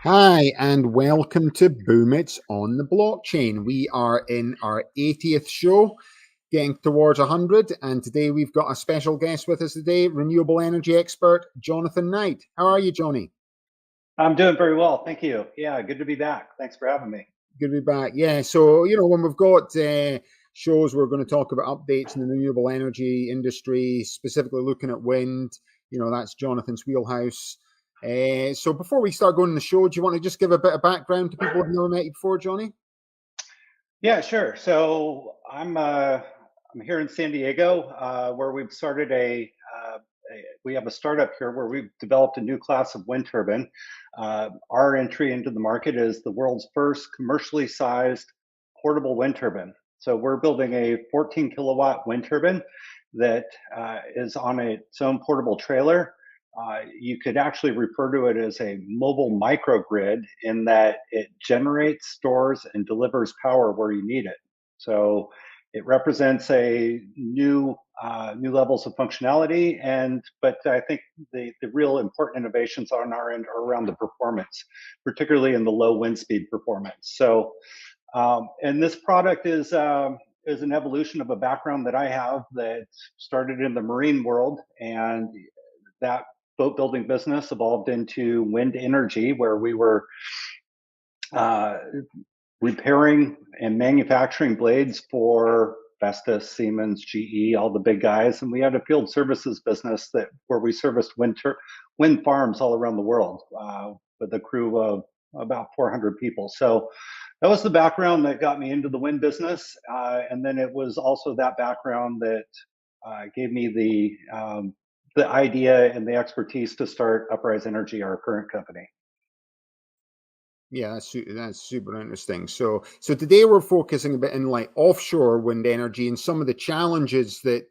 Hi, and welcome to Boom It's on the Blockchain. We are in our 80th show, getting towards 100, and today we've got a special guest with us today, renewable energy expert Jonathan Knight. How are you, Johnny? I'm doing very well, thank you. Yeah, good to be back. Thanks for having me. Good to be back. Yeah, so, when we've got shows, we're going to talk about updates in the renewable energy industry, specifically looking at wind. That's Jonathan's wheelhouse. So before we start going to the show, do you want to just give a bit of background to people who've never met you before, Johnny? Yeah, sure. So I'm here in San Diego, where we've started we have a startup here where we've developed a new class of wind turbine. Our entry into the market is the world's first commercially sized portable wind turbine. So we're building a 14 kilowatt wind turbine that is on its own portable trailer. You could actually refer to it as a mobile microgrid in that it generates, stores, and delivers power where you need it. So it represents a new levels of functionality, but I think the real important innovations on our end are around the performance, particularly in the low wind speed performance. And this product is an evolution of a background that I have that started in the marine world, and that boat building business evolved into wind energy, where we were uh, repairing and manufacturing blades for Vestas, Siemens, GE, all the big guys, and we had a field services business where we serviced wind farms all around the world with a crew of about 400 people. So that was the background that got me into the wind business, and then it was also that background that gave me the idea and the expertise to start Uprise Energy, our current company. Yeah, that's super interesting. So today we're focusing a bit in like offshore wind energy and some of the challenges that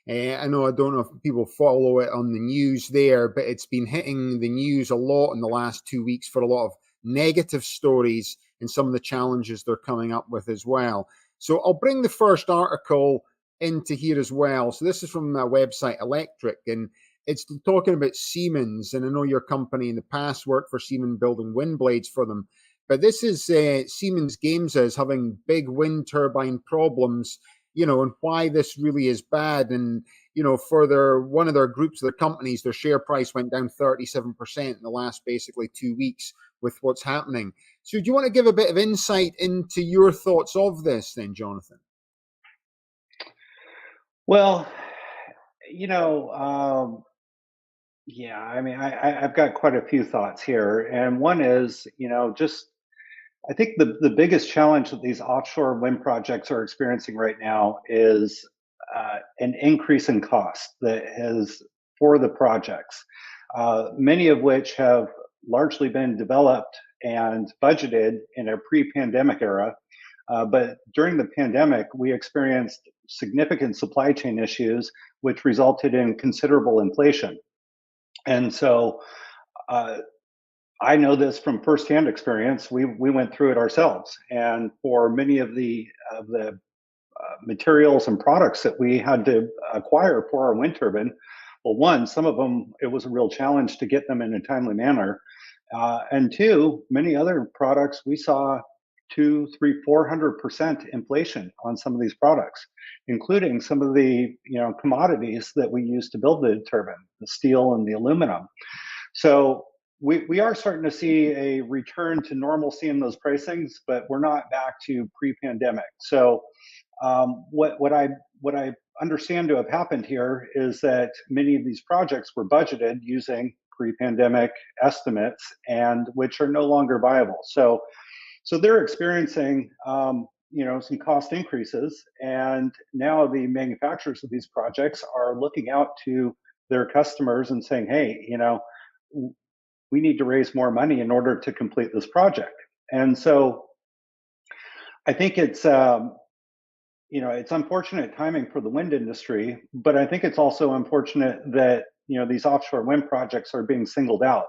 I know. I don't know if people follow it on the news there, but it's been hitting the news a lot in the last 2 weeks for a lot of negative stories and some of the challenges they're coming up with as well. So I'll bring the first article into here as well. So this is from the website Electric, and it's talking about Siemens, and I know your company in the past worked for Siemens building wind blades for them. But this is Siemens Gamesa is having big wind turbine problems, and why this really is bad. And for one of their groups, their companies, their share price went down 37% in the last basically 2 weeks with what's happening. So, do you want to give a bit of insight into your thoughts of this, then, Jonathan? Well, you know, um, yeah, I mean, I've got quite a few thoughts here. And one is, just I think the biggest challenge that these offshore wind projects are experiencing right now is an increase in cost that has for the projects, many of which have largely been developed and budgeted in a pre-pandemic era. But during the pandemic, we experienced significant supply chain issues, which resulted in considerable inflation. And so uh, I know this from firsthand experience. We went through it ourselves, and for many of the materials and products that we had to acquire for our wind turbine, well, one, some of them it was a real challenge to get them in a timely manner, and two, many other products we saw 400% inflation on some of these products, including some of the commodities that we use to build the turbine, the steel and the aluminum. So we are starting to see a return to normalcy in those pricings, but we're not back to pre-pandemic. So what I understand to have happened here is that many of these projects were budgeted using pre-pandemic estimates, and which are no longer viable. So they're experiencing some cost increases, and now the manufacturers of these projects are looking out to their customers and saying, hey, we need to raise more money in order to complete this project. And so I think it's unfortunate timing for the wind industry, but I think it's also unfortunate that these offshore wind projects are being singled out,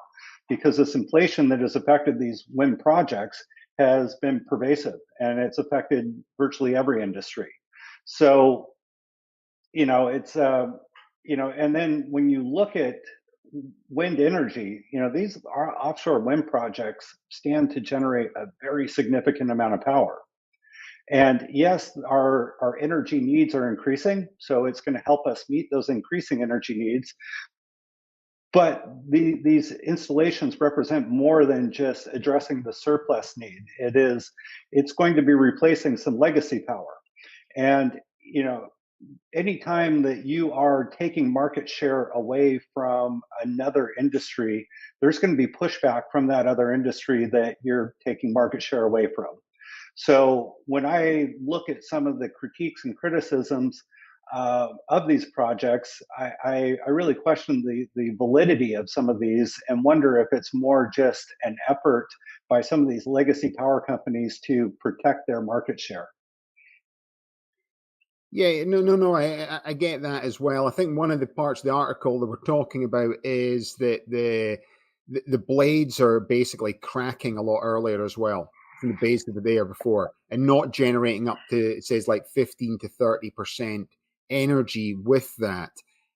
because this inflation that has affected these wind projects has been pervasive, and it's affected virtually every industry. So it's and then when you look at wind energy, these are offshore wind projects stand to generate a very significant amount of power. And yes, our energy needs are increasing, so it's going to help us meet those increasing energy needs. But these installations represent more than just addressing the surplus need. It's going to be replacing some legacy power. And anytime that you are taking market share away from another industry, there's going to be pushback from that other industry that you're taking market share away from. So when I look at some of the critiques and criticisms of these projects, I really question the validity of some of these and wonder if it's more just an effort by some of these legacy power companies to protect their market share. Yeah, no. I get that as well. I think one of the parts of the article that we're talking about is that the blades are basically cracking a lot earlier as well from the base of the day or before, and not generating up to, it says, like 15 to 30% energy with that.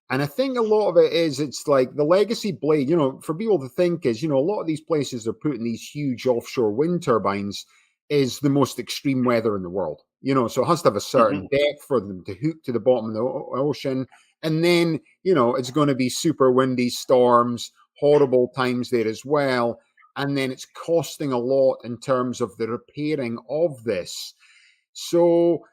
And I think a lot of it is, it's like the legacy blade. For people to think is, a lot of these places are putting these huge offshore wind turbines is the most extreme weather in the world. So it has to have a certain Hmm. depth for them to hook to the bottom of the ocean. And then, it's going to be super windy storms, horrible times there as well. And then it's costing a lot in terms of the repairing of this. So,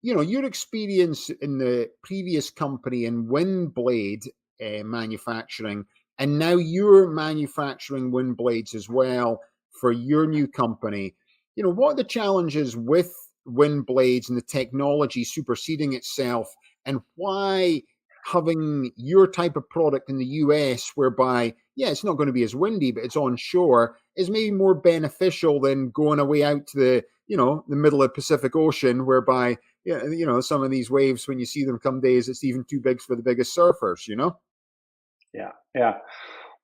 your experience in the previous company in wind blade manufacturing, and now you're manufacturing wind blades as well for your new company. What are the challenges with wind blades and the technology superseding itself, and why having your type of product in the US, whereby, yeah, it's not going to be as windy, but it's onshore, is maybe more beneficial than going away out to the middle of the Pacific Ocean, whereby, yeah, some of these waves, when you see them come days, it's even too big for the biggest surfers. Yeah, yeah.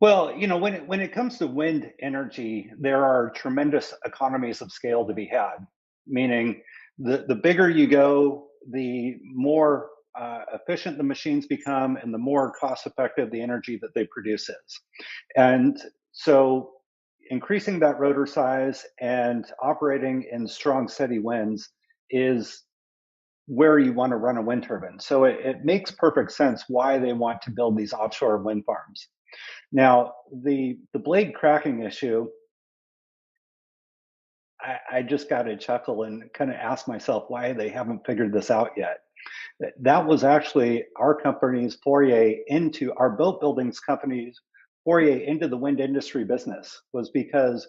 Well, when it comes to wind energy, there are tremendous economies of scale to be had. Meaning, the bigger you go, the more efficient the machines become, and the more cost effective the energy that they produce is. And so, increasing that rotor size and operating in strong, steady winds is where you want to run a wind turbine. So it makes perfect sense why they want to build these offshore wind farms. Now, the blade cracking issue, I just got to chuckle and kind of ask myself why they haven't figured this out yet. That was actually our company's foray into our boat buildings company's foray into the wind industry business, was because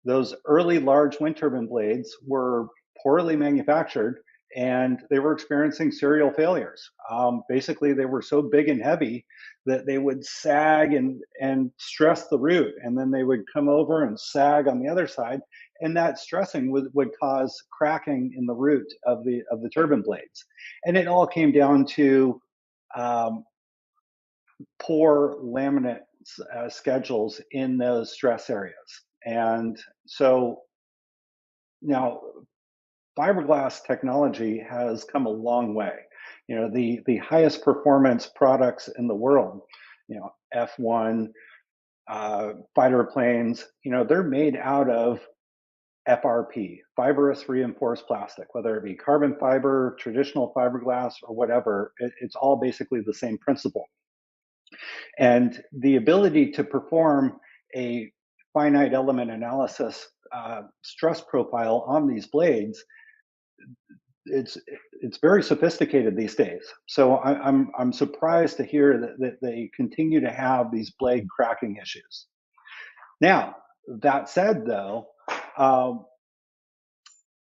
those early large wind turbine blades were poorly manufactured and they were experiencing serial failures. Basically, they were so big and heavy that they would sag and stress the root, and then they would come over and sag on the other side, and that stressing would cause cracking in the root of the turbine blades. And it all came down to um, poor laminate schedules in those stress areas. And so now fiberglass technology has come a long way. The highest performance products in the world, F1 fighter planes, they're made out of FRP, fibrous reinforced plastic, whether it be carbon fiber, traditional fiberglass, or whatever. It's all basically the same principle. And the ability to perform a finite element analysis stress profile on these blades, it's it's very sophisticated these days. So I'm surprised to hear that they continue to have these blade cracking issues. Now, that said, though, um,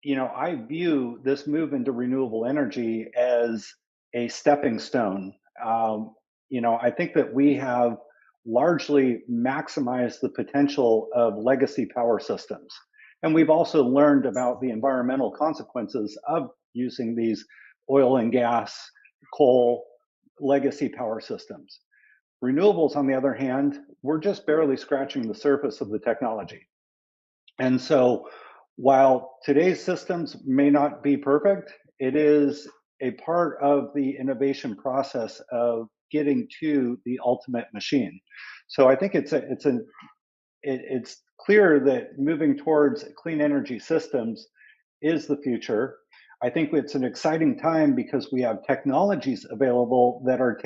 I view this move into renewable energy as a stepping stone. I think that we have largely maximized the potential of legacy power systems. And we've also learned about the environmental consequences of using these oil and gas, coal, legacy power systems. Renewables, on the other hand, we're just barely scratching the surface of the technology. And so, while today's systems may not be perfect, it is a part of the innovation process of getting to the ultimate machine. So I think it's clear that moving towards clean energy systems is the future. I think it's an exciting time because we have technologies available that are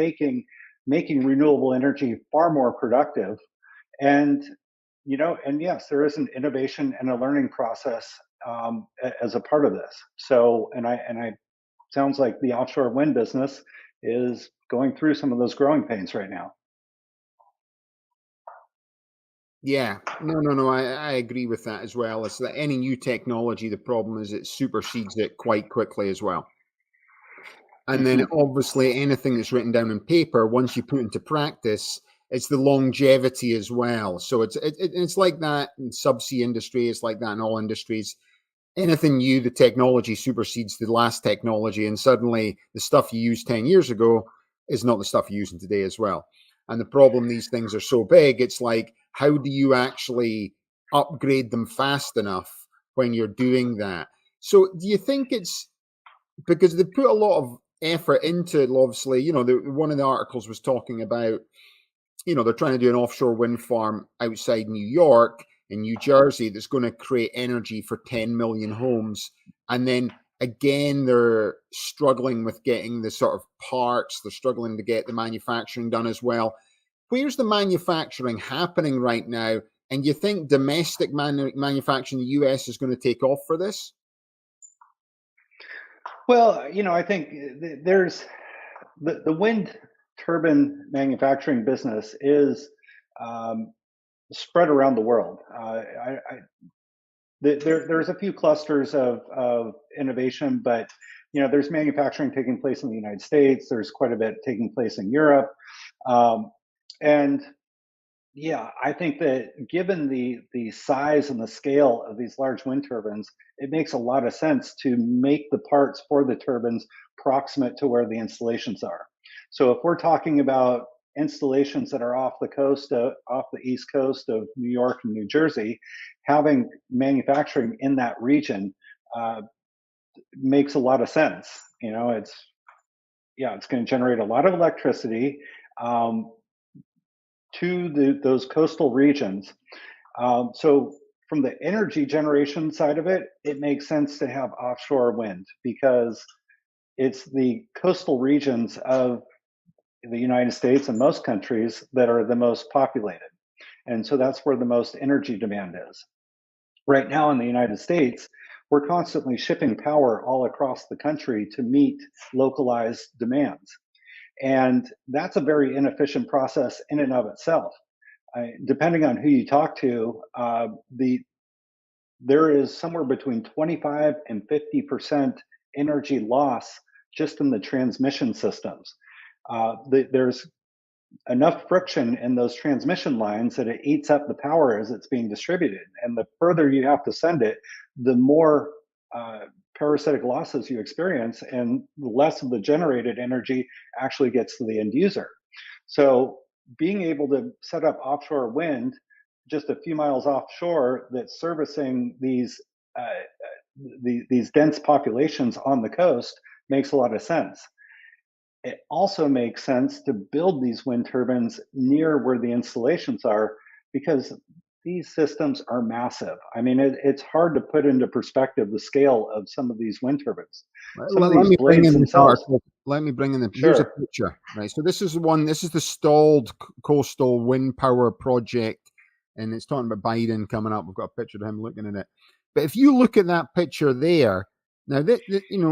making renewable energy far more productive. And and yes, there is an innovation and a learning process as a part of this. So, and I sounds like the offshore wind business is going through some of those growing pains right now. Yeah, no. I agree with that as well. It's that any new technology, the problem is it supersedes it quite quickly as well. And then Hmm. obviously anything that's written down in paper, once you put into practice, it's the longevity as well. So it's like that in subsea industry. It's like that in all industries. Anything new, the technology supersedes the last technology, and suddenly the stuff you used 10 years ago is not the stuff you're using today as well. And the problem, these things are so big, it's like, how do you actually upgrade them fast enough when you're doing that? So do you think it's because they put a lot of effort into it, obviously, one of the articles was talking about, they're trying to do an offshore wind farm outside New York in New Jersey that's going to create energy for 10 million homes. And then again, they're struggling with getting the sort of parts, they're struggling to get the manufacturing done as well. Where's the manufacturing happening right now? And you think domestic manufacturing in the US is going to take off for this? Well, I think there's the wind turbine manufacturing business is um, spread around the world. There's a few clusters of innovation, but there's manufacturing taking place in the United States. There's quite a bit taking place in Europe, um, and yeah, I think that given the size and the scale of these large wind turbines, it makes a lot of sense to make the parts for the turbines proximate to where the installations are. So if we're talking about installations that are off the east coast of New York and New Jersey, having manufacturing in that region uh, makes a lot of sense. It's going to generate a lot of electricity. Um, to those coastal regions. So from the energy generation side of it, it makes sense to have offshore wind because it's the coastal regions of the United States and most countries that are the most populated. And so that's where the most energy demand is. Right now in the United States, we're constantly shipping power all across the country to meet localized demands. And that's a very inefficient process in and of itself. Depending on who you talk to, there is somewhere between 25 and 50% energy loss just in the transmission systems. There's enough friction in those transmission lines that it eats up the power as it's being distributed. And the further you have to send it, the more uh, parasitic losses you experience, and the less of the generated energy actually gets to the end user. So being able to set up offshore wind just a few miles offshore that's servicing these dense populations on the coast makes a lot of sense. It also makes sense to build these wind turbines near where the installations are because these systems are massive. I mean, it's hard to put into perspective the scale of some of these wind turbines. Some of Let these me bring blades in this themselves, article. Let me bring in here's a sure. picture, right? So this is the one, this is the stalled coastal wind power project, and it's talking about Biden coming up. We've got a picture of him looking at it. But if you look at that picture there, now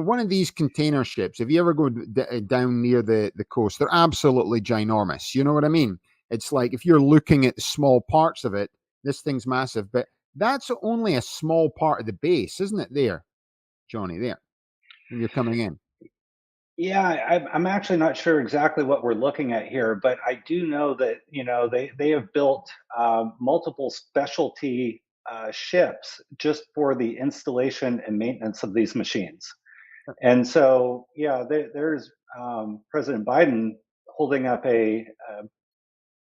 one of these container ships, if you ever go down near the coast, they're absolutely ginormous. You know what I mean? It's like if you're looking at the small parts of it, this thing's massive, but that's only a small part of the base, isn't it there, Johnny, there? When you're coming in. Yeah, I'm actually not sure exactly what we're looking at here, but I do know that they have built multiple specialty ships just for the installation and maintenance of these machines. And so, yeah, there's President Biden holding up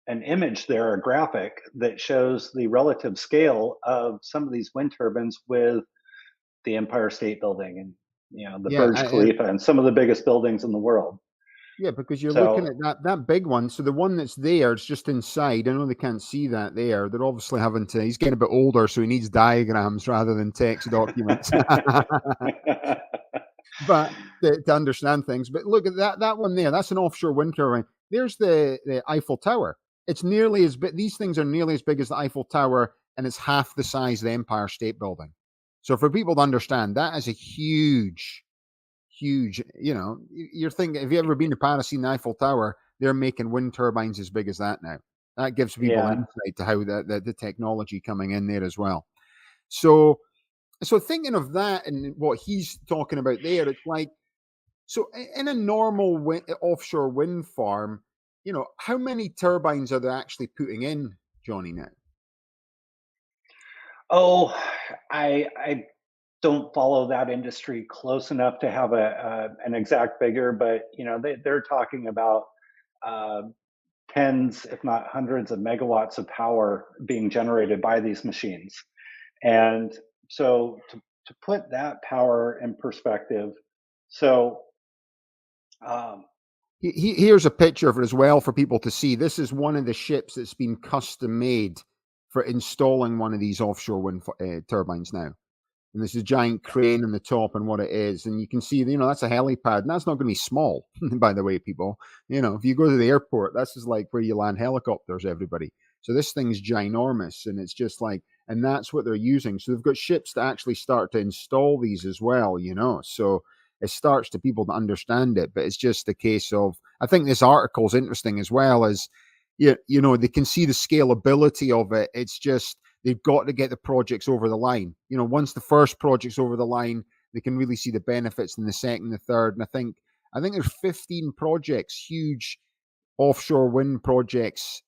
an image there, a graphic that shows the relative scale of some of these wind turbines with the Empire State Building and the Yeah, Burj Khalifa and some of the biggest buildings in the world. Yeah, because you're looking So at that big one. So the one that's there, it's just inside. I know they can't see that there. They're obviously having to. He's getting a bit older, so he needs diagrams rather than text documents. But to understand things. But look at that one there. That's an offshore wind turbine. There's the Eiffel Tower. It's nearly as big. These things are nearly as big as the Eiffel Tower, and it's half the size of the Empire State Building. So for people to understand, that is a huge, huge. You're thinking. Have you ever been to Paris, seen the Eiffel Tower? They're making wind turbines as big as that now. That gives people yeah. insight to how the technology coming in there as well. So thinking of that and what he's talking about there, it's like, so in a normal offshore wind farm, how many turbines are they actually putting in, Johnny? Now, Oh, I don't follow that industry close enough to have an exact figure, but they're talking about uh, tens, if not hundreds, of megawatts of power being generated by these machines. And so to put that power in perspective, so um, here's a picture of it as well for people to see. This is one of the ships that's been custom made for installing one of these offshore wind turbines now. And there's a giant crane on the top and what it is. And you can see, that's a helipad. And that's not going to be small, by the way, people. If you go to the airport, this is like where you land helicopters, everybody. So this thing's ginormous. And it's just like, and that's what they're using. So they've got ships to actually start to install these as well, So it starts to people to understand it. But it's just a case of, I think this article is interesting as well as, they can see the scalability of it. It's just, they've got to get the projects over the line. Once the first project's over the line, they can really see the benefits in the second, the third. And I think there's 15 projects, huge offshore wind projects,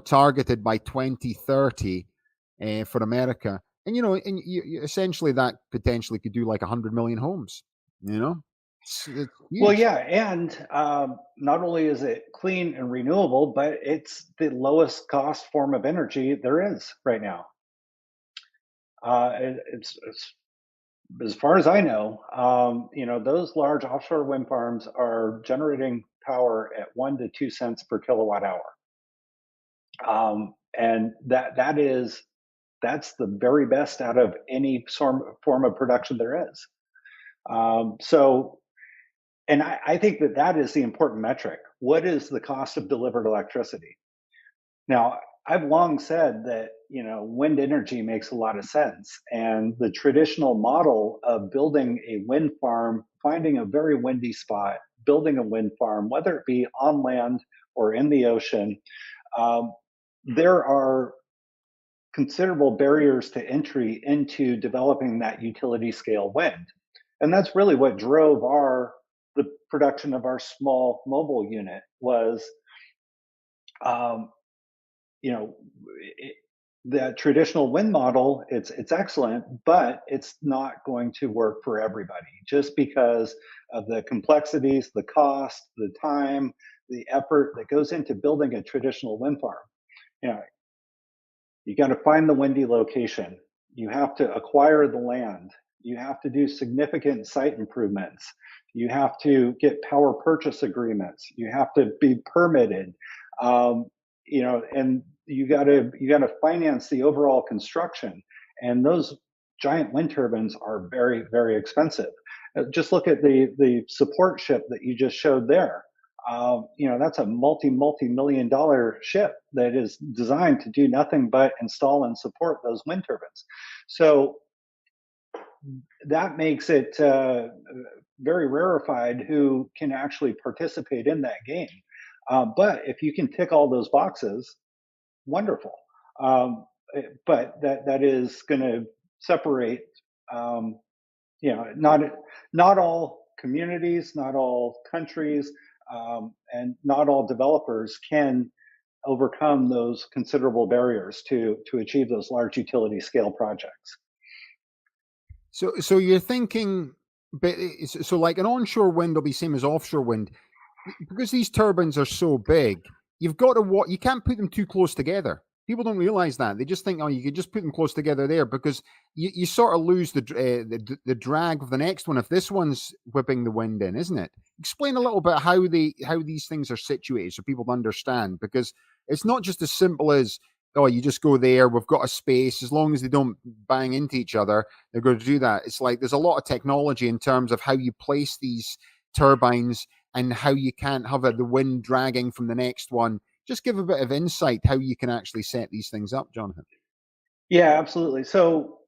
targeted by 2030 for America. And essentially that potentially could do like 100 million homes. It's well, huge. yeah, and not only is it clean and renewable, but it's the lowest cost form of energy there is right now. It's as far as I know, those large offshore wind farms are generating power at 1 to 2 cents per kilowatt hour, and that's the very best out of any form of production there is. So, and I think that is the important metric. What is the cost of delivered electricity? Now, I've long said that wind energy makes a lot of sense, and the traditional model of building a wind farm, finding a very windy spot, building a wind farm, whether it be on land or in the ocean, um, there are considerable barriers to entry into developing that utility scale wind, and that's really what drove the production of our small mobile unit was. Um, you know it, the traditional wind model, it's excellent, but it's not going to work for everybody just because of the complexities, the cost, the time, the effort that goes into building a traditional wind farm. you know you got to find the windy location, you have to acquire the land, you have to do significant site improvements, you have to get power purchase agreements, you have to be permitted, um, and you got to finance the overall construction, and those giant wind turbines are very, very expensive. Just look at the support ship that you just showed there. That's a multi million dollar ship that is designed to do nothing but install and support those wind turbines. So that makes it very rarefied who can actually participate in that game. But if you can tick all those boxes, wonderful. But that is going to separate. Um, not all communities, not all countries, and not all developers can overcome those considerable barriers to achieve those large utility scale projects. So you're thinking, but so like an onshore wind will be same as offshore wind because these turbines are so big. You've got to what you can't put them too close together. People don't realize that. They just think, oh, you could just put them close together there because you sort of lose the drag of the next one if this one's whipping the wind in, isn't it? Explain a little bit how these things are situated so people understand, because it's not just as simple as, oh, you just go there, we've got a space, as long as they don't bang into each other, they're going to do that. It's like there's a lot of technology in terms of how you place these turbines and how you can't have the wind dragging from the next one. Just give a bit of insight how you can actually set these things up, Jonathan. Yeah, absolutely. So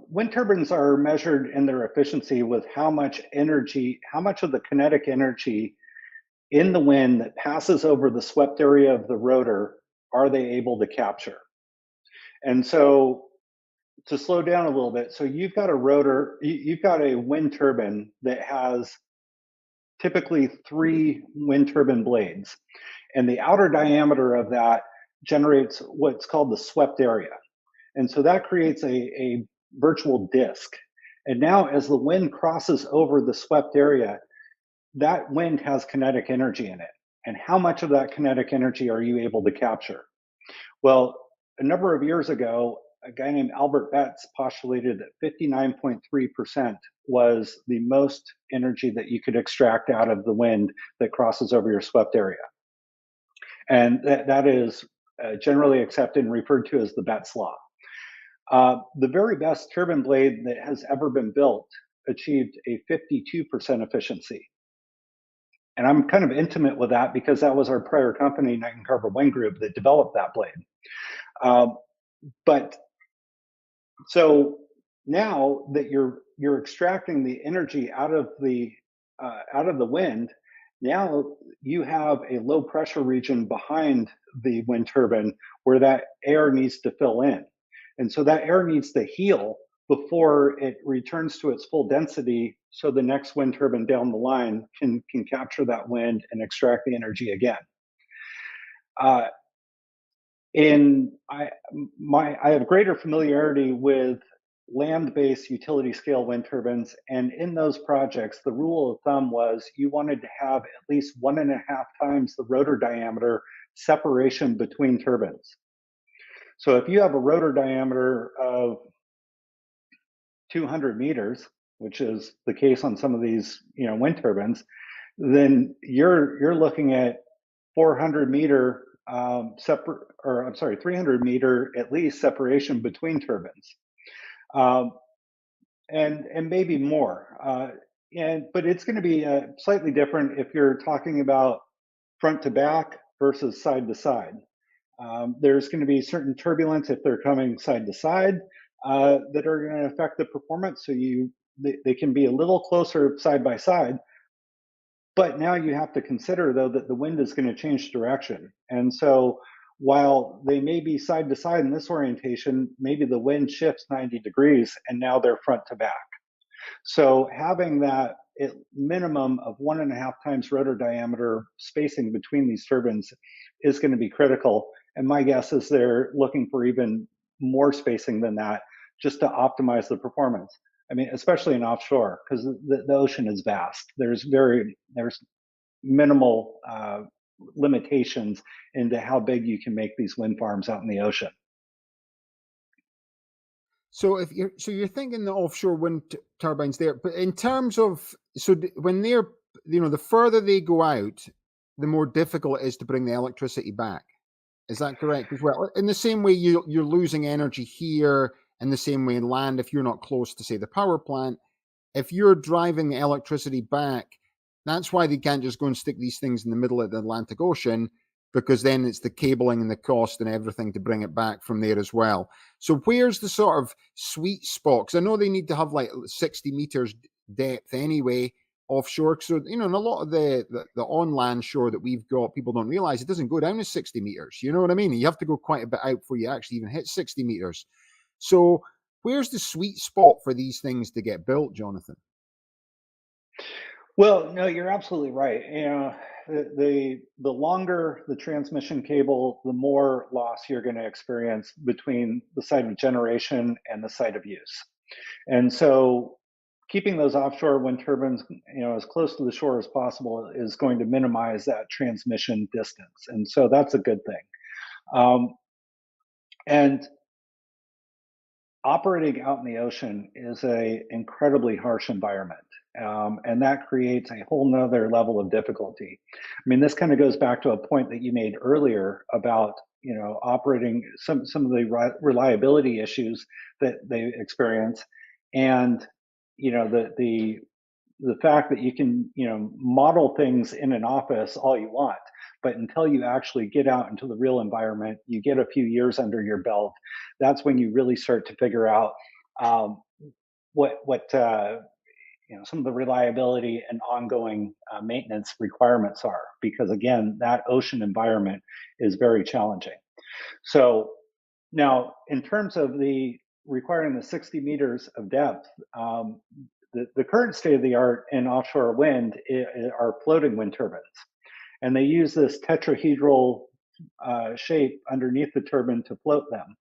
wind turbines are measured in their efficiency with how much energy, how much of the kinetic energy in the wind that passes over the swept area of the rotor are they able to capture? And so to slow down a little bit, so you've got a rotor, you've got a wind turbine that has typically 3 wind turbine blades, and the outer diameter of that generates what's called the swept area. And so that creates a virtual disk. And now, as the wind crosses over the swept area, that wind has kinetic energy in it. And how much of that kinetic energy are you able to capture? Well, a number of years ago, a guy named Albert Betz postulated that 59.3% was the most energy that you could extract out of the wind that crosses over your swept area. And that is generally accepted and referred to as the Betz law. The very best turbine blade that has ever been built achieved a 52% efficiency. And I'm kind of intimate with that because that was our prior company, Knight and Carver Wind Group, that developed that blade. But so now that you're extracting the energy out of the wind, now you have a low pressure region behind the wind turbine where that air needs to fill in. And so that air needs to heal before it returns to its full density so the next wind turbine down the line can capture that wind and extract the energy again. Uh, I have greater familiarity with land-based utility scale wind turbines, and in those projects, the rule of thumb was you wanted to have at least 1.5 times the rotor diameter separation between turbines. So if you have a rotor diameter of 200 meters, which is the case on some of these, wind turbines, then you're looking at 400-meter 300-meter at least separation between turbines, and maybe more. But it's going to be slightly different if you're talking about front to back versus side to side. There's going to be certain turbulence if they're coming side to side that are going to affect the performance. So they can be a little closer side by side. But now you have to consider, though, that the wind is going to change direction. And so while they may be side to side in this orientation, maybe the wind shifts 90 degrees and now they're front to back. So having that minimum of 1.5 times rotor diameter spacing between these turbines is going to be critical. And my guess is they're looking for even more spacing than that just to optimize the performance. I mean, especially in offshore, because the ocean is vast. There's minimal limitations into how big you can make these wind farms out in the ocean. So you're thinking the offshore wind turbines there, but in terms of when they're the further they go out, the more difficult it is to bring the electricity back. Is that correct as well? In the same way you're losing energy here, in the same way in land, if you're not close to, say, the power plant, if you're driving the electricity back, that's why they can't just go and stick these things in the middle of the Atlantic Ocean, because then it's the cabling and the cost and everything to bring it back from there as well. So where's the sort of sweet spot? Because I know they need to have like 60 meters depth anyway offshore. So, in a lot of the on-land shore that we've got, people don't realize it doesn't go down to 60 meters. You know what I mean? You have to go quite a bit out before you actually even hit 60 meters. So where's the sweet spot for these things to get built, Jonathan? Well, no, you're absolutely right. The longer the transmission cable, the more loss you're going to experience between the site of generation and the site of use. And so keeping those offshore wind turbines, as close to the shore as possible is going to minimize that transmission distance. And so that's a good thing. And operating out in the ocean is a incredibly harsh environment. And that creates a whole nother level of difficulty. I mean, this kind of goes back to a point that you made earlier about, operating some of the reliability issues that they experience. And, the fact that you can, model things in an office all you want, but until you actually get out into the real environment, you get a few years under your belt. That's when you really start to figure out um, what some of the reliability and ongoing maintenance requirements are. Because again, that ocean environment is very challenging. So now, in terms of the requiring the 60 meters of depth, the current state of the art in offshore wind are floating wind turbines. And they use this tetrahedral shape underneath the turbine to float them.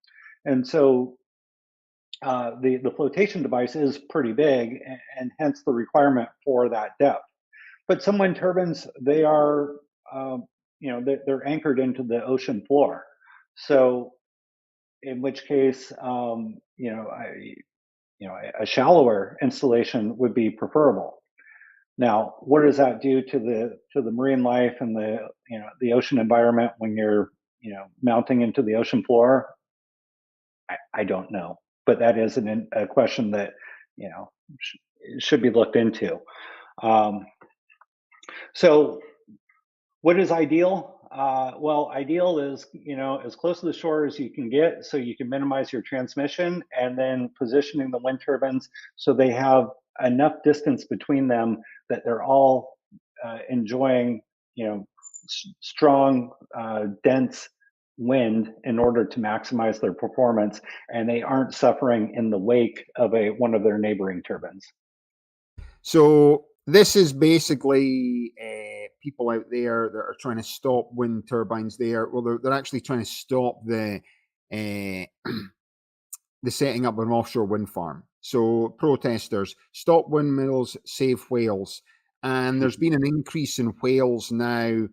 And so the flotation device is pretty big, and hence the requirement for that depth. But some wind turbines, they are, they're anchored into the ocean floor. So in which case, a shallower installation would be preferable. Now, what does that do to the marine life and the ocean environment when you're mounting into the ocean floor? I don't know, but that is a question that should be looked into. Um, so, what is ideal? Well, ideal is as close to the shore as you can get, so you can minimize your transmission, and then positioning the wind turbines so they have enough distance between them that they're all enjoying strong, dense wind in order to maximize their performance, and they aren't suffering in the wake of one of their neighboring turbines. So this is basically people out there that are trying to stop wind turbines. They're actually trying to stop uh, the setting up of an offshore wind farm. So protesters stop windmills, save whales, and there's been an increase in whales now,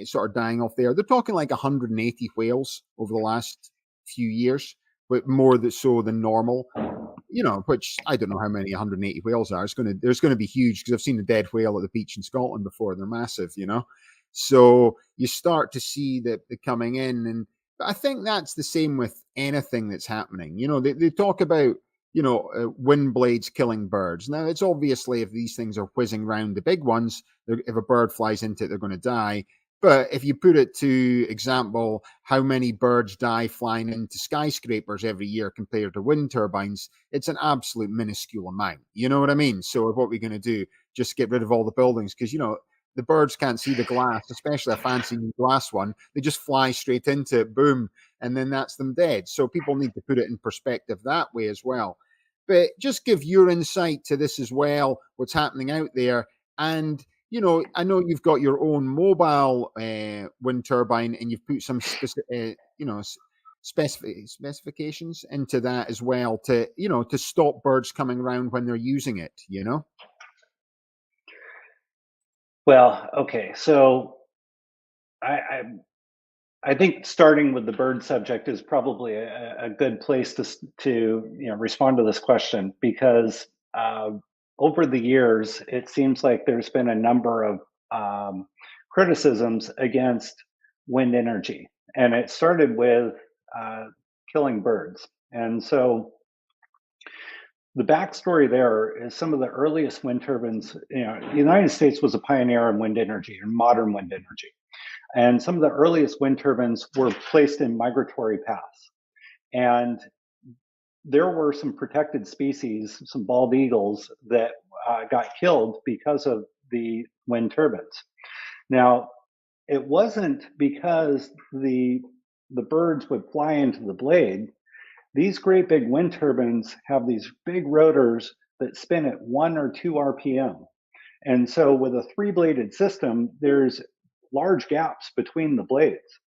sort of dying off there. They're talking like 180 whales over the last few years, but more so than normal. Which I don't know how many 180 whales are. There's going to be huge, because I've seen a dead whale at the beach in Scotland before. They're massive. So you start to see that they're coming in, and I think that's the same with anything that's happening. They talk about wind blades killing birds. Now it's obviously, if these things are whizzing around the big ones, if a bird flies into it, they're going to die. But if you put it to example, how many birds die flying into skyscrapers every year compared to wind turbines, it's an absolute minuscule amount. You know what I mean? So what are we going to do? Just get rid of all the buildings? Because, the birds can't see the glass, especially a fancy new glass one. They just fly straight into it, boom, and then that's them dead. So people need to put it in perspective that way as well. But just give your insight to this as well, what's happening out there. And I know you've got your own mobile wind turbine, and you've put some specific, specifications into that as well to stop birds coming around when they're using it. Well, okay, so I I think starting with the bird subject is probably a good place to respond to this question, because uh, over the years it seems like there's been a number of um, criticisms against wind energy, and it started with uh, killing birds. And so the backstory there is some of the earliest wind turbines. The United States was a pioneer in wind energy, in modern wind energy. And some of the earliest wind turbines were placed in migratory paths. And there were some protected species, some bald eagles, that got killed because of the wind turbines. Now, it wasn't because the birds would fly into the blade. These great big wind turbines have these big rotors that spin at 1 or 2 RPM. And so with a three-bladed system, there's large gaps between the blades.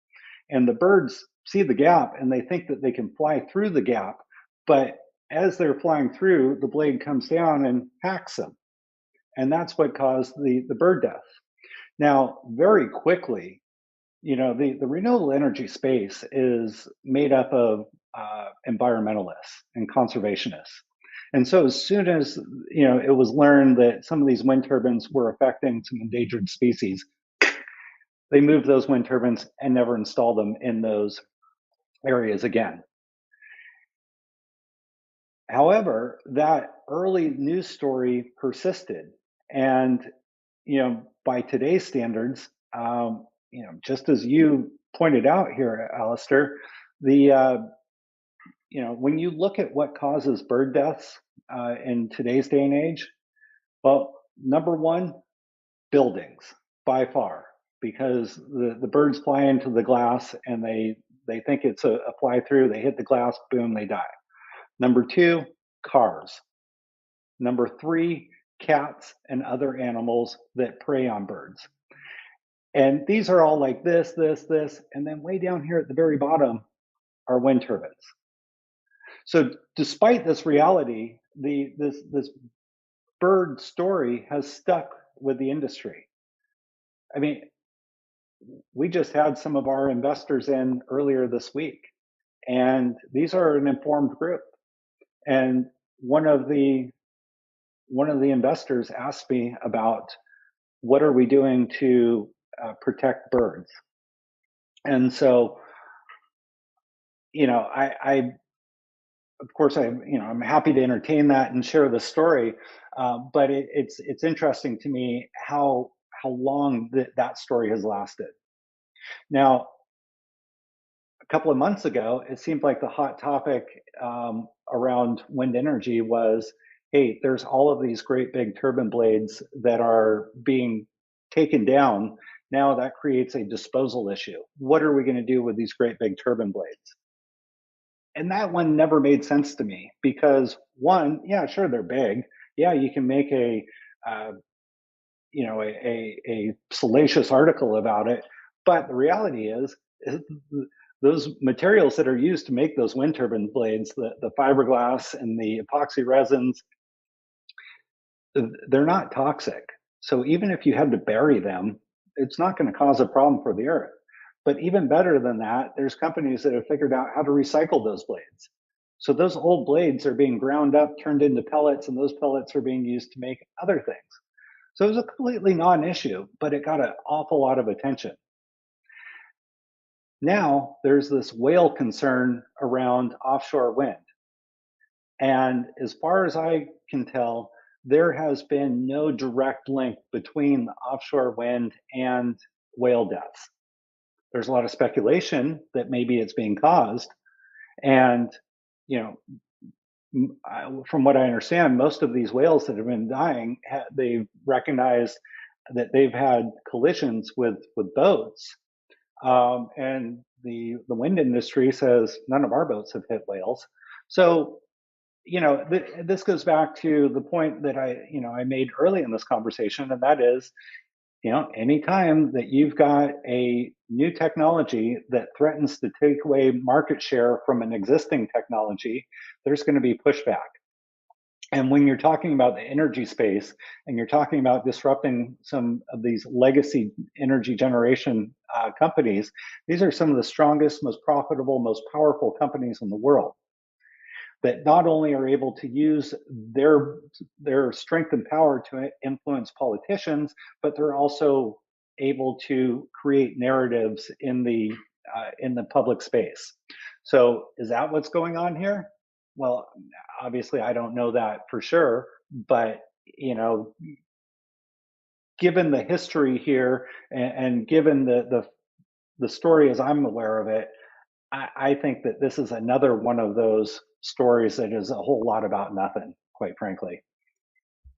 And the birds see the gap and they think that they can fly through the gap. But as they're flying through, the blade comes down and hacks them. And that's what caused the bird death. Now, very quickly, the renewable energy space is made up of environmentalists and conservationists. And so as soon as it was learned that some of these wind turbines were affecting some endangered species, they moved those wind turbines and never installed them in those areas again. However, that early news story persisted, and by today's standards, just as you pointed out here, Alistair, the when you look at what causes bird deaths in today's day and age, well, number one, buildings by far, because the birds fly into the glass and they think it's a fly through. They hit the glass, boom, they die. Number two, cars. Number three, cats and other animals that prey on birds. And these are all like this, and then way down here at the very bottom are wind turbines. So despite this reality, this bird story has stuck with the industry. I mean, we just had some of our investors in earlier this week, and these are an informed group. And one of the investors asked me about what are we doing to protect birds. And so, I of course I'm happy to entertain that and share the story, but it's interesting to me how long that story has lasted. Now, a couple of months ago, it seemed like the hot topic around wind energy was, hey, there's all of these great big turbine blades that are being taken down. Now that creates a disposal issue. What are we going to do with these great big turbine blades? And that one never made sense to me because one, yeah, sure, they're big. Yeah, you can make a salacious article about it, but the reality is those materials that are used to make those wind turbine blades, the fiberglass and the epoxy resins, they're not toxic. So even if you had to bury them, it's not going to cause a problem for the earth. But even better than that, there's companies that have figured out how to recycle those blades. So those old blades are being ground up, turned into pellets, and those pellets are being used to make other things. So it was a completely non-issue, but it got an awful lot of attention. Now there's this whale concern around offshore wind. And as far as I can tell, there has been no direct link between the offshore wind and whale deaths. There's a lot of speculation that maybe it's being caused. And, from what I understand, most of these whales that have been dying, they've recognized that they've had collisions with boats. And the wind industry says none of our boats have hit whales. So, this goes back to the point that I made early in this conversation, and that is, anytime that you've got a new technology that threatens to take away market share from an existing technology, there's going to be pushback. And when you're talking about the energy space and you're talking about disrupting some of these legacy energy generation companies, these are some of the strongest, most profitable, most powerful companies in the world that not only are able to use their strength and power to influence politicians, but they're also able to create narratives in the public space. So, is that what's going on here? Well, obviously, I don't know that for sure, but given the history here and given the story as I'm aware of it, I think that this is another one of those stories that is a whole lot about nothing, quite frankly.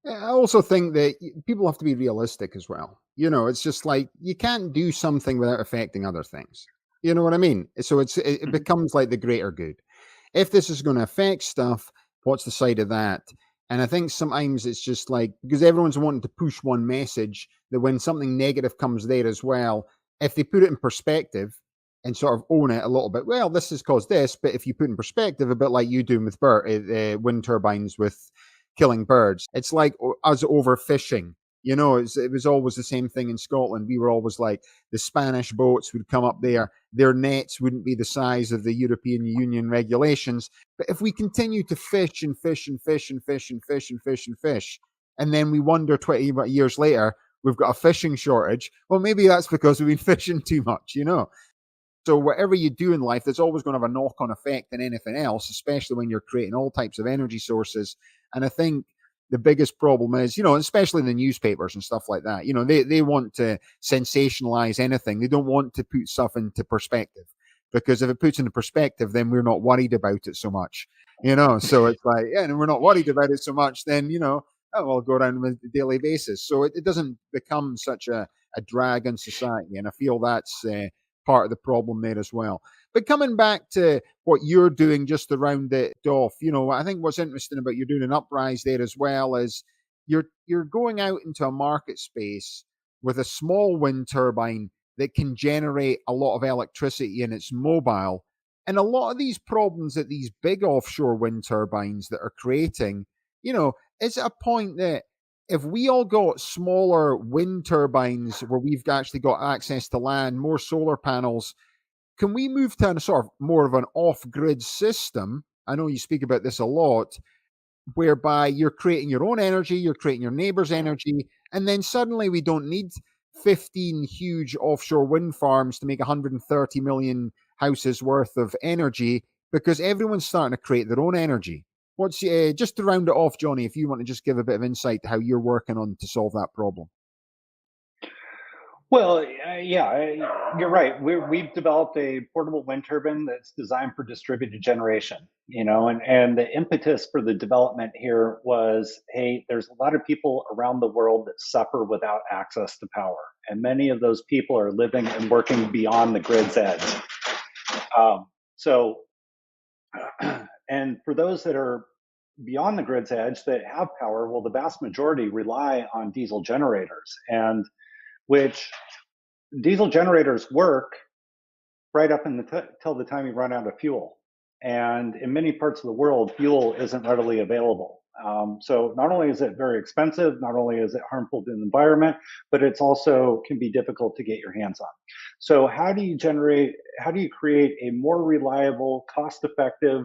I also think that people have to be realistic as well. It's just like you can't do something without affecting other things. You know what I mean? So it becomes like the greater good. If this is going to affect stuff, what's the side of that? And I think sometimes it's just like, because everyone's wanting to push one message, that when something negative comes there as well, if they put it in perspective and sort of own it a little bit, well, this has caused this, but if you put in perspective, a bit like you doing with wind turbines with killing birds, it's like us overfishing. it was always the same thing in Scotland. We were always like, the Spanish boats would come up there, their nets wouldn't be the size of the European Union regulations. But if we continue to fish and fish and fish and fish and fish and fish and fish, and then we wonder 20 years later, we've got a fishing shortage, well, maybe that's because we've been fishing too much. So whatever you do in life, there's always going to have a knock-on effect than anything else, especially when you're creating all types of energy sources. And I think the biggest problem is, especially in the newspapers and stuff like that, they want to sensationalize anything. They don't want to put stuff into perspective, because if it puts into perspective, then we're not worried about it so much. So it's like, yeah, and we're not worried about it so much, then, I'll go around on a daily basis. So it doesn't become such a drag on society. And I feel that's part of the problem there as well. But coming back to what you're doing, just to round it off, I think what's interesting about you're doing an Uprise there as well is you're going out into a market space with a small wind turbine that can generate a lot of electricity and it's mobile. And a lot of these problems that these big offshore wind turbines that are creating, it's a point that if we all got smaller wind turbines where we've actually got access to land, more solar panels, can we move to a sort of more of an off-grid system? I know you speak about this a lot, whereby you're creating your own energy, you're creating your neighbor's energy, and then suddenly we don't need 15 huge offshore wind farms to make 130 million houses worth of energy, because everyone's starting to create their own energy. What's just to round it off, Johnny, if you want to just give a bit of insight to how you're working on to solve that problem. Well, you're right. We've developed a portable wind turbine that's designed for distributed generation, and the impetus for the development here was, hey, there's a lot of people around the world that suffer without access to power. And many of those people are living and working beyond the grid's edge. So, and for those that are beyond the grid's edge that have power, well, the vast majority rely on diesel generators, and which diesel generators work right up until the time you run out of fuel. And in many parts of the world, fuel isn't readily available. So not only is it very expensive, not only is it harmful to the environment, but it's also can be difficult to get your hands on. So how do you create a more reliable, cost-effective,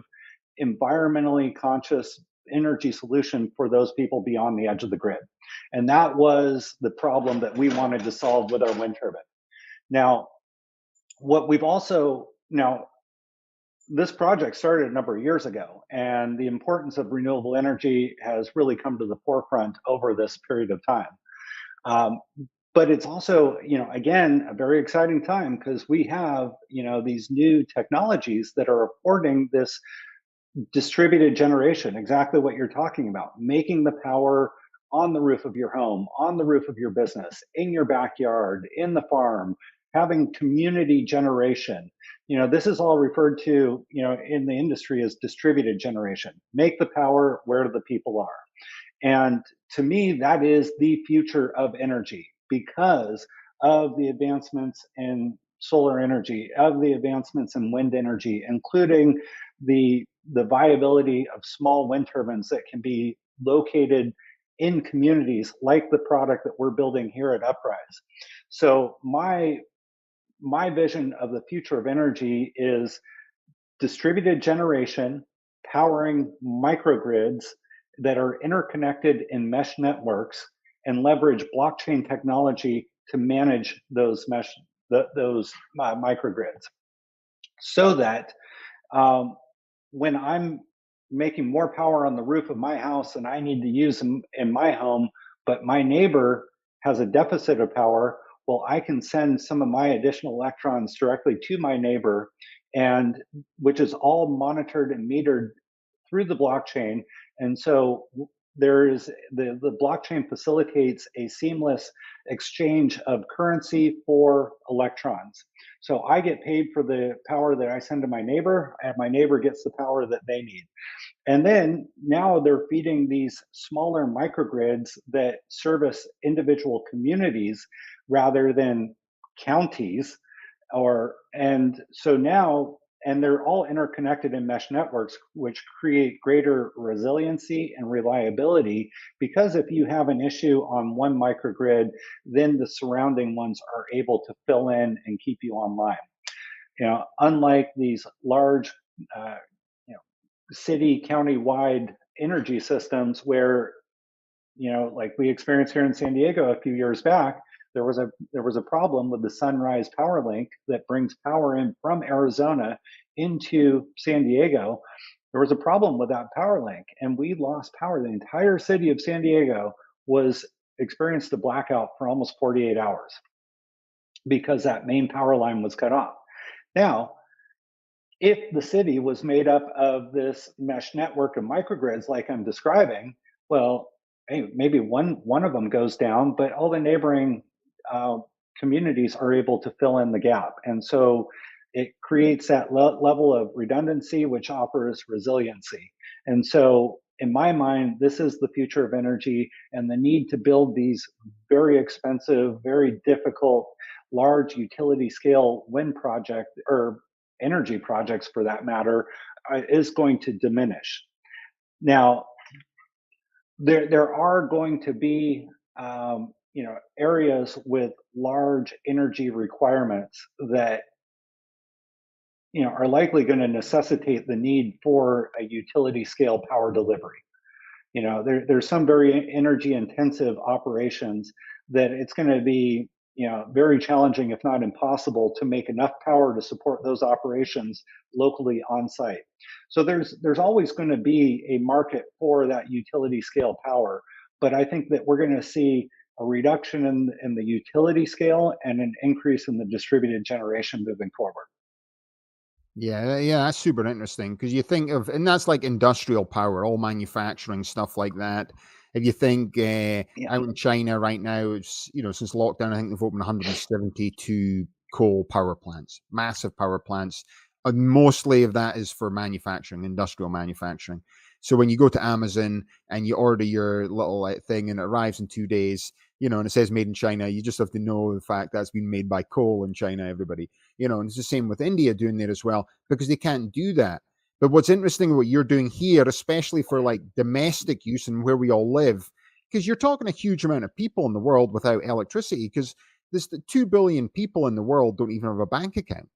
environmentally conscious energy solution for those people beyond the edge of the grid? And that was the problem that we wanted to solve with our wind turbine. Now, what we've also now this project started a number of years ago, and the importance of renewable energy has really come to the forefront over this period of time. But it's also, again, a very exciting time because we have, these new technologies that are affording this distributed generation, exactly what you're talking about, making the power on the roof of your home, on the roof of your business, in your backyard, in the farm, having community generation. This is all referred to, in the industry as distributed generation. Make the power where the people are. And to me, that is the future of energy because of the advancements in solar energy, of the advancements in wind energy, including the viability of small wind turbines that can be located in communities like the product that we're building here at Uprise. So my vision of the future of energy is distributed generation powering microgrids that are interconnected in mesh networks and leverage blockchain technology to manage those microgrids, so that when I'm making more power on the roof of my house than I need to use in my home, but my neighbor has a deficit of power, well, I can send some of my additional electrons directly to my neighbor, and which is all monitored and metered through the blockchain. And so there is the blockchain facilitates a seamless exchange of currency for electrons. So I get paid for the power that I send to my neighbor, and my neighbor gets the power that they need. And then now they're feeding these smaller microgrids that service individual communities rather than counties. And so now and they're all interconnected in mesh networks, which create greater resiliency and reliability. Because if you have an issue on one microgrid, then the surrounding ones are able to fill in and keep you online. Unlike these large, uh, city, county-wide energy systems where, like we experienced here in San Diego a few years back, there was a problem with the Sunrise Power Link that brings power in from Arizona into San Diego. There was a problem with that power link, and we lost power. The entire city of San Diego was experienced a blackout for almost 48 hours because that main power line was cut off. Now, if the city was made up of this mesh network of microgrids like I'm describing, well, hey, maybe one of them goes down, but all the neighboring uh, communities are able to fill in the gap, and so it creates that level of redundancy, which offers resiliency. And so, in my mind, this is the future of energy, and the need to build these very expensive, very difficult, large utility scale wind project or energy projects for that matter, is going to diminish. Now, there are going to be areas with large energy requirements that are likely going to necessitate the need for a utility scale power delivery. There's some very energy intensive operations that it's going to be very challenging, if not impossible, to make enough power to support those operations locally on site. So there's always going to be a market for that utility scale power, but I think that we're going to see a reduction in the utility scale and an increase in the distributed generation moving forward. Yeah, that's super interesting because you think of, and that's like industrial power, all manufacturing stuff like that. If you think Yeah. out in China right now, it's since lockdown, I think they've opened 172 coal power plants, massive power plants, and mostly of that is for manufacturing, industrial manufacturing. So when you go to Amazon and you order your little thing and it arrives in 2 days, and it says made in China, you just have to know the fact that's been made by coal in China, everybody. And it's the same with India doing that as well, because they can't do that. But what's interesting, what you're doing here, especially for like domestic use and where we all live, because you're talking a huge amount of people in the world without electricity, because there's the 2 billion people in the world don't even have a bank account.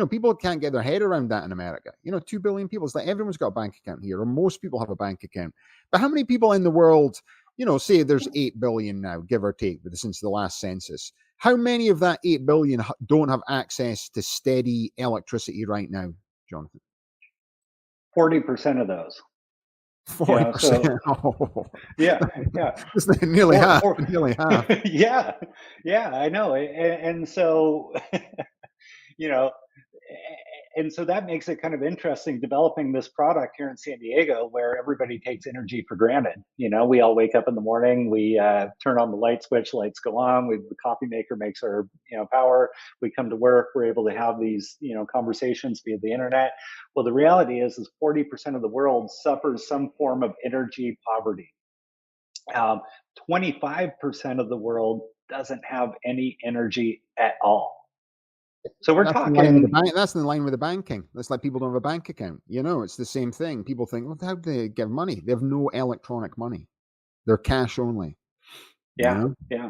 People can't get their head around that in America. 2 billion people. It's like everyone's got a bank account here, or most people have a bank account. But how many people in the world, say there's 8 billion now, give or take, since the last census? How many of that 8 billion don't have access to steady electricity right now, Jonathan? 40% of those. 40%. So Oh. yeah, yeah. It's nearly half. Or Nearly half. yeah, yeah, I know. And so, you know, and so that makes it kind of interesting developing this product here in San Diego where everybody takes energy for granted. We all wake up in the morning, we turn on the light switch, lights go on, the coffee maker makes our power, we come to work, we're able to have these conversations via the internet. Well, the reality is 40% of the world suffers some form of energy poverty. 25% of the world doesn't have any energy at all. So we're That's in line with the talking, bank. That's in line with the banking. That's like people don't have a bank account. It's the same thing. People think, well, how do they give money? They have no electronic money. They're cash only. yeah, yeah,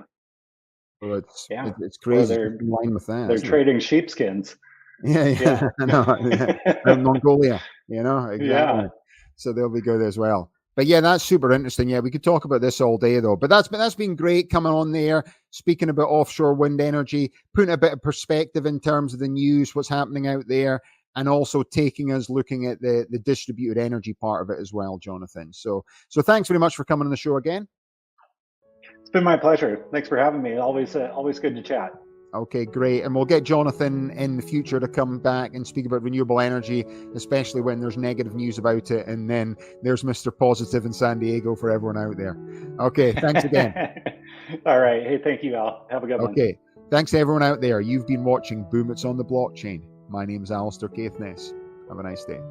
So it's yeah. it's Or crazy. It's just in line with that, they're isn't it? trading sheepskins. Yeah, Yeah, I know. Yeah. Out in Mongolia, exactly. yeah. So they'll be good as well. But yeah, that's super interesting. Yeah, we could talk about this all day though. But that's been great coming on there, speaking about offshore wind energy, putting a bit of perspective in terms of the news, what's happening out there, and also taking us looking at the distributed energy part of it as well, Jonathan. So thanks very much for coming on the show again. It's been my pleasure. Thanks for having me. Always good to chat. Okay, great. And we'll get Jonathan in the future to come back and speak about renewable energy, especially when there's negative news about it. And then there's Mr. Positive in San Diego for everyone out there. Okay, thanks again. All right. Hey, thank you, Al. Have a good one. Okay, thanks to everyone out there. You've been watching Boom It's on the Blockchain. My name is Alistair Caithness. Have a nice day.